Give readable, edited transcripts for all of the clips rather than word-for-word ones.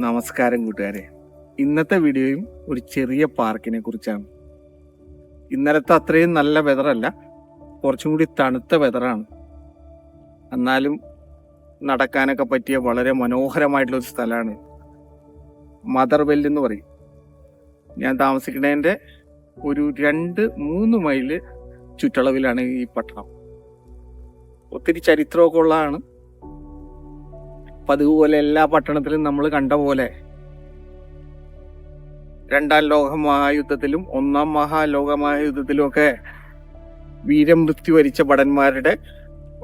നമസ്കാരം കൂട്ടുകാരെ. ഇന്നത്തെ വീഡിയോയും ഒരു ചെറിയ പാർക്കിനെ കുറിച്ചാണ്. ഇന്നലത്തെ അത്രയും നല്ല വെതറല്ല, കുറച്ചും കൂടി തണുത്ത വെതറാണ്. എന്നാലും നടക്കാനൊക്കെ പറ്റിയ വളരെ മനോഹരമായിട്ടുള്ള ഒരു സ്ഥലമാണ് മദർവെൽ എന്ന് പറയും. ഞാൻ താമസിക്കുന്നതിൻ്റെ ഒരു 2-3 മൈല് ചുറ്റളവിലാണ് ഈ പട്ടണം. ഒത്തിരി ചരിത്രമൊക്കെ ഉള്ളതാണ്. പതിവ് പോലെ എല്ലാ പട്ടണത്തിലും നമ്മൾ കണ്ട പോലെ 2ാം ലോക മഹായുദ്ധത്തിലും 1ാം മഹാലോക മഹായുദ്ധത്തിലും ഒക്കെ വീരമൃത്യു വരിച്ച ഭടന്മാരുടെ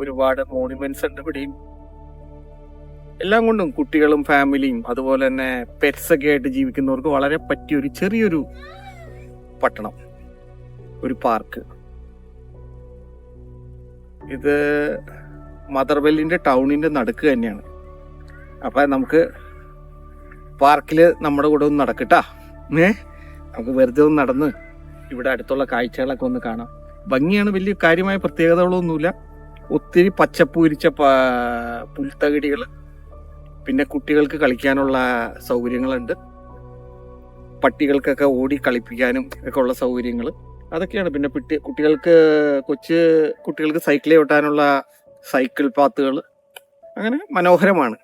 ഒരുപാട് മോണുമെന്റ്സ് ഉണ്ട് ഇവിടെയും. എല്ലാം കൊണ്ടും കുട്ടികളും ഫാമിലിയും അതുപോലെ തന്നെ പെറ്റ്സ് ഒക്കെ ആയിട്ട് ജീവിക്കുന്നവർക്ക് വളരെ പറ്റിയ ഒരു ചെറിയൊരു പട്ടണം, ഒരു പാർക്ക്. ഇത് മദർവെല്ലിന്റെ ടൗണിന്റെ നടുക്ക് തന്നെയാണ്. അപ്പം നമുക്ക് പാർക്കിൽ നമ്മുടെ കൂടെ ഒന്ന് നടക്കട്ടാ. നമുക്ക് വെറുതെ ഒന്ന് നടന്ന് ഇവിടെ അടുത്തുള്ള കാഴ്ചകളൊക്കെ ഒന്ന് കാണാം. ഭംഗിയാണ്, വലിയ കാര്യമായ പ്രത്യേകതകളൊന്നുമില്ല. ഒത്തിരി പച്ചപ്പ് വിരിച്ച പുൽത്തകിടികൾ, പിന്നെ കുട്ടികൾക്ക് കളിക്കാനുള്ള സൗകര്യങ്ങളുണ്ട്, പട്ടികൾക്കൊക്കെ ഓടി കളിപ്പിക്കാനും ഒക്കെ ഉള്ള സൗകര്യങ്ങൾ അതൊക്കെയാണ്. പിന്നെ കുട്ടികൾക്ക് സൈക്കിൾ ഓട്ടാനുള്ള സൈക്കിൾ പാത്തുകൾ, അങ്ങനെ മനോഹരമാണ്.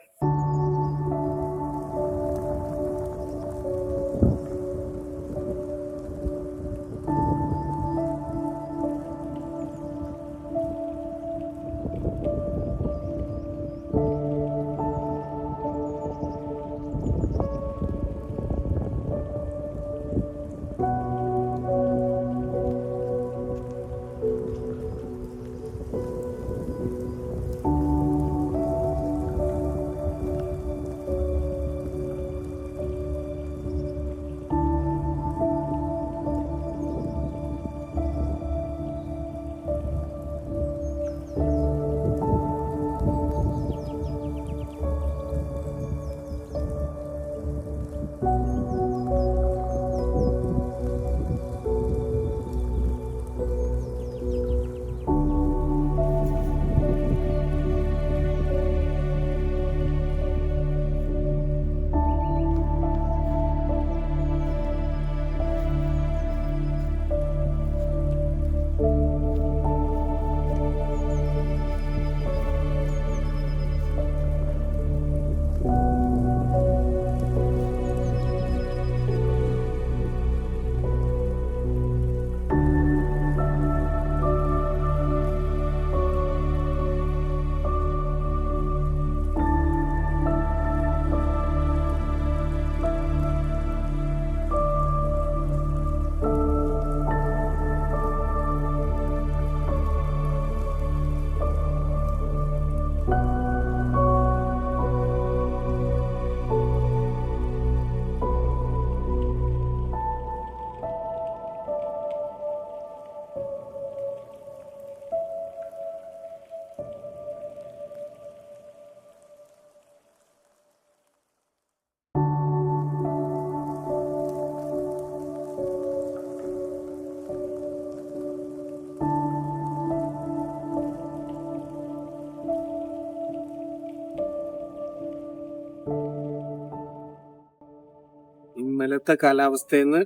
ഇന്നലത്തെ കാലാവസ്ഥയിൽ നിന്ന്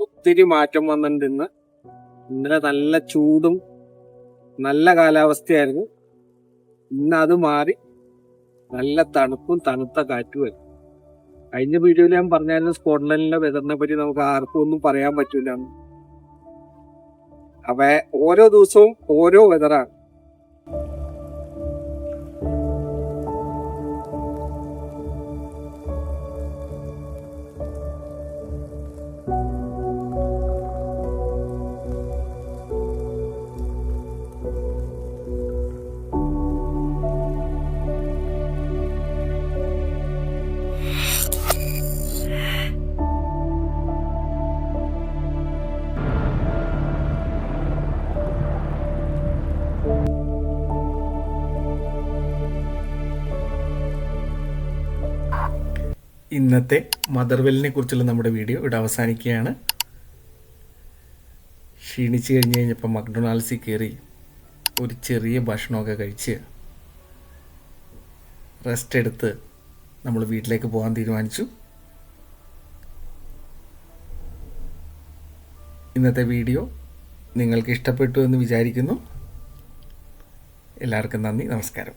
ഒത്തിരി മാറ്റം വന്നിട്ടുണ്ട്. ഇന്നലെ നല്ല ചൂടും നല്ല കാലാവസ്ഥയായിരുന്നു. ഇന്ന് അത് മാറി നല്ല തണുപ്പും തണുത്ത കാറ്റുമായിരുന്നു. കഴിഞ്ഞ വീഡിയോയിൽ ഞാൻ പറഞ്ഞായിരുന്നു സ്കോട്ട്ലൻഡിലെ വെതറിനെ പറ്റി നമുക്ക് ആർക്കും ഒന്നും പറയാൻ പറ്റില്ല. ഓരോ ദിവസവും ഓരോ വെതറാണ്. ഇന്നത്തെ മദർവെല്ലിനെ കുറിച്ചുള്ള നമ്മുടെ വീഡിയോ ഇവിടെ അവസാനിക്കുകയാണ്. ക്ഷീണിച്ച് കഴിഞ്ഞപ്പോൾ മക്ഡൊണാൾഡ്സിൽ കയറി ഒരു ചെറിയ ഭക്ഷണമൊക്കെ കഴിച്ച് റെസ്റ്റ് എടുത്ത് നമ്മൾ വീട്ടിലേക്ക് പോകാൻ തീരുമാനിച്ചു. ഇന്നത്തെ വീഡിയോ നിങ്ങൾക്ക് ഇഷ്ടപ്പെട്ടു എന്ന് വിചാരിക്കുന്നു. എല്ലാവർക്കും നന്ദി, നമസ്കാരം.